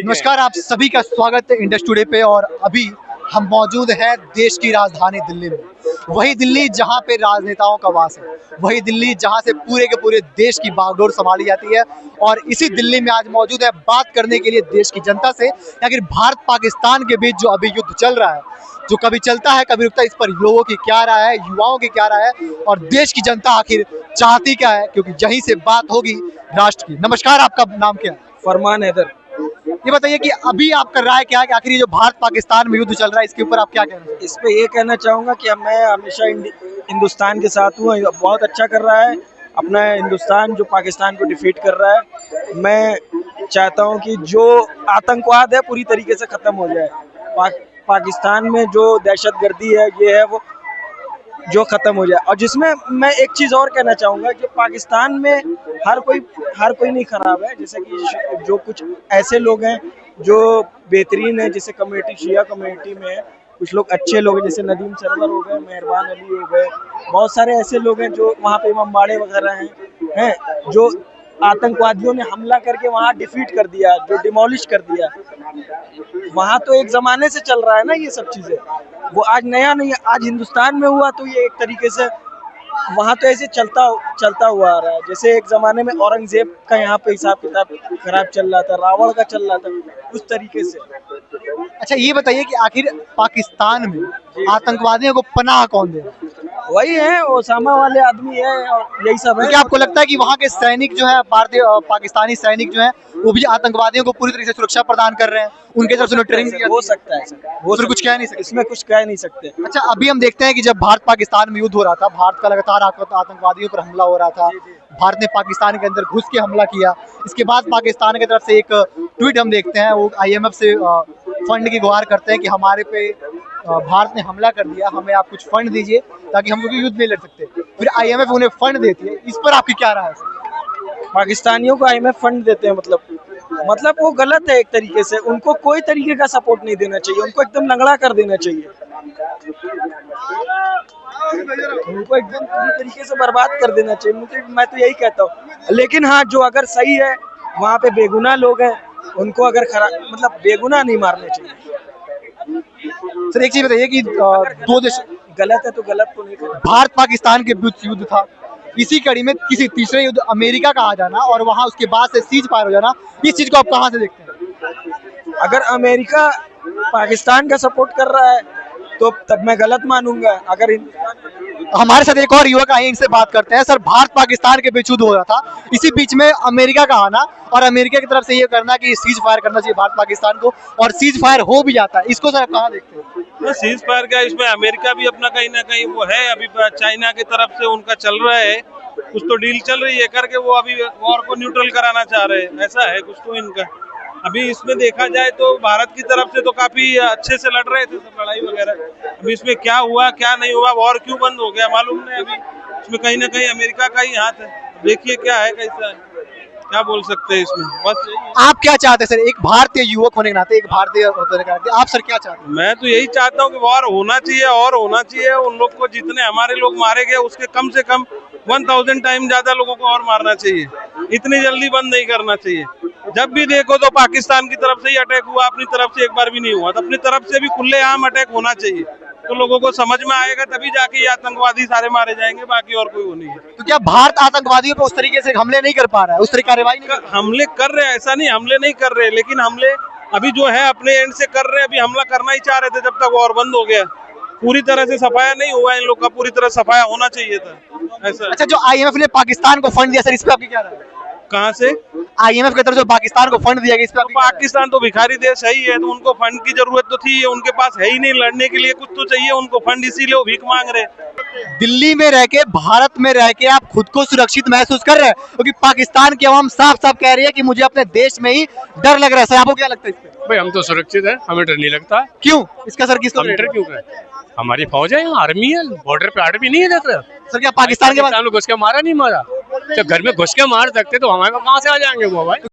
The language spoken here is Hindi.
नमस्कार, आप सभी का स्वागत है इंडस्ट टुडे पे। और अभी हम मौजूद हैं देश की राजधानी दिल्ली में। वही दिल्ली जहां पे राजनेताओं का वास है, वही दिल्ली जहां से पूरे के पूरे देश की बागडोर संभाली जाती है। और इसी दिल्ली में आज मौजूद है बात करने के लिए देश की जनता से, आखिर भारत पाकिस्तान के बीच जो अभी युद्ध चल रहा है, जो कभी चलता है कभी रुकता है, इस पर लोगों की क्या राय है, युवाओं की क्या राय है और देश की जनता आखिर चाहती क्या है, क्योंकि यहीं से बात होगी राष्ट्र की। नमस्कार, आपका नाम क्या है? फरमान हैदर। ये बताइए कि अभी आपका राय क्या है कि आखिर ये जो भारत पाकिस्तान में युद्ध चल रहा है, इसके ऊपर आप क्या कहना चाहते हैं? इस पे ये कहना चाहूँगा कि मैं हमेशा हिंदुस्तान के साथ हूँ। बहुत अच्छा कर रहा है अपना हिंदुस्तान, जो पाकिस्तान को डिफीट कर रहा है। मैं चाहता हूँ कि जो आतंकवाद है पूरी तरीके से ख़त्म हो जाए। पाकिस्तान में जो दहशतगर्दी है, ये है वो जो ख़त्म हो जाए। और जिसमें मैं एक चीज़ और कहना चाहूँगा कि पाकिस्तान में हर कोई नहीं ख़राब है। जैसे कि जो कुछ ऐसे लोग हैं जो बेहतरीन है, जैसे कम्युनिटी शिया कम्युनिटी में है, कुछ लोग अच्छे लोग हैं, जैसे नदीम सरवर हो गए, मेहरबान अली हो गए, बहुत सारे ऐसे लोग हैं जो वहाँ पे इमामबाड़े वगैरह हैं जो आतंकवादियों ने हमला करके वहाँ डिफीट कर दिया, जो डिमोलिश कर दिया। वहाँ तो एक ज़माने से चल रहा है ना ये सब चीज़ें, वो आज नया नहीं है। आज हिंदुस्तान में हुआ तो ये एक तरीके से वहाँ तो ऐसे चलता हुआ आ रहा है। जैसे एक ज़माने में औरंगजेब का यहाँ पे हिसाब किताब खराब चल रहा था, रावण का चल रहा था, उस तरीके से। अच्छा, ये बताइए कि आखिर पाकिस्तान में आतंकवादियों को पनाह कौन दे? वही है, ओसामा वाले आदमी है और यही सब है। क्या आपको लगता है कि वहाँ के सैनिक जो है, भारतीय पाकिस्तानी सैनिक जो है, वो भी आतंकवादियों को पूरी तरीके से सुरक्षा प्रदान कर रहे हैं? उनके तरफ से ट्रेनिंग हो सकता है, वो फिर कुछ कह नहीं सकते, इसमें कुछ कह नहीं सकते। अच्छा, अभी हम देखते हैं कि जब भारत पाकिस्तान में युद्ध हो रहा था, भारत का लगातार आतंकवादियों पर हमला हो रहा था, भारत ने पाकिस्तान के अंदर घुस के हमला किया। इसके बाद पाकिस्तान की तरफ से एक ट्वीट हम देखते हैं, वो IMF से फंड की गुहार करते हैं कि हमारे पे भारत ने हमला कर दिया, हमें आप कुछ फंड दीजिए ताकि हम लोग युद्ध नहीं लड़ सकते। फिर IMF उन्हें फंड देती है। इस पर आपकी क्या राय है? पाकिस्तानियों को IMF फंड देते हैं, मतलब वो गलत है एक तरीके से। उनको कोई तरीके का सपोर्ट नहीं देना चाहिए, उनको एकदम लंगड़ा कर देना चाहिए, उनको एकदम पूरी तरीके से बर्बाद कर देना चाहिए। मैं तो यही कहता हूँ। लेकिन हाँ, जो अगर सही है, वहाँ पे बेगुनाह लोग हैं, उनको अगर मतलब बेगुनाह नहीं मारने चाहिए। सर, एक चीज बताइए कि दो देश गलत है तो गलत तो नहीं करना। भारत पाकिस्तान के बीच युद्ध था, इसी कड़ी में किसी तीसरे युद्ध अमेरिका का आ जाना और वहां उसके बाद से सीज फायर हो जाना, इस चीज को आप कहां से देखते हैं? अगर अमेरिका पाकिस्तान का सपोर्ट कर रहा है तो तब मैं गलत मानूंगा। अगर हमारे साथ एक और युवक आए, इनसे बात करते हैं। सर, भारत पाकिस्तान के बीच युद्ध हो रहा था, इसी बीच में अमेरिका का आना और अमेरिका की तरफ से ये करना कि सीज फायर करना चाहिए भारत पाकिस्तान को, और सीज फायर हो भी जाता है, इसको सर आप कहां देखते हैं? सीज फायर का इसमें अमेरिका भी अपना कहीं ना कहीं वो है। अभी चाइना की तरफ से उनका चल रहा है, कुछ तो डील चल रही है करके वो अभी वॉर को न्यूट्रल कराना चाह रहे हैं, ऐसा है कुछ तो इनका। अभी इसमें देखा जाए तो भारत की तरफ से तो काफी अच्छे से लड़ रहे थे सब लड़ाई वगैरह। अभी इसमें क्या हुआ क्या नहीं हुआ, वॉर क्यों बंद हो गया मालूम नहीं। अभी इसमें कहीं ना कहीं अमेरिका का ही हाथ है। देखिए क्या है, कैसा है, क्या बोल सकते हैं इसमें। बस आप क्या चाहते हैं सर, एक भारतीय युवक होने के नाते, एक भारतीय होने के नाते आप सर क्या चाहते हैं? मैं तो यही चाहता हूँ कि वॉर होना चाहिए और होना चाहिए। उन लोग को जितने हमारे लोग मारे गए उसके कम से कम 1000 टाइम ज्यादा लोगों को और मारना चाहिए। इतनी जल्दी बंद नहीं करना चाहिए। जब भी देखो तो पाकिस्तान की तरफ से ही अटैक हुआ, अपनी तरफ से एक बार भी नहीं हुआ। तो अपनी तरफ से भी खुलेआम अटैक होना चाहिए, तो लोगों को समझ में आएगा, तभी जाके ये आतंकवादी सारे मारे जाएंगे, बाकी और कोई वो नहीं है। तो क्या भारत आतंकवादियों पर उस तरीके से हमले नहीं कर पा रहा है, उस तरीके कार्रवाई नहीं? हमले कर रहे हैं, ऐसा नहीं हमले नहीं कर रहे, लेकिन हमले अभी जो है अपने एंड से कर रहे हैं। अभी हमला करना ही चाह रहे थे जब तक वॉर बंद हो गया। पूरी तरह से सफाया नहीं हुआ इन लोग का, पूरी तरह सफाया होना चाहिए था ऐसा। अच्छा, जो IMF ने पाकिस्तान को फंड दिया सर, इस पे आपकी क्या राय है? कहाँ से? IMF की तरफ से पाकिस्तान को फंड दिया गया, इस पे आपकी क्या राय है? पाकिस्तान तो भिखारी देश है ही है, तो उनको फंड की जरूरत तो थी, उनके पास है ही नहीं लड़ने के लिए, कुछ तो चाहिए उनको फंड, इसीलिए वो भीख मांग रहे। दिल्ली में रह के, भारत में रह के आप खुद को सुरक्षित महसूस कर रहे हैं, क्योंकि पाकिस्तान की आवाम साफ साफ कह रही है कि मुझे अपने देश में ही डर लग रहा है। सर, आपको क्या लगता है इस पे? भाई हम तो सुरक्षित है, हमें डर नहीं लगता। क्यों? इसका सर किस हम डर क्यों करें? हमारी फौज है, यहाँ आर्मी है, बॉर्डर पे आर्मी नहीं है। सर, क्या पाकिस्तान के बाद घुस के मारा नहीं मारा? जब घर में घुस के मार सकते तो हमारे कहाँ से आ जाएंगे वो भाई?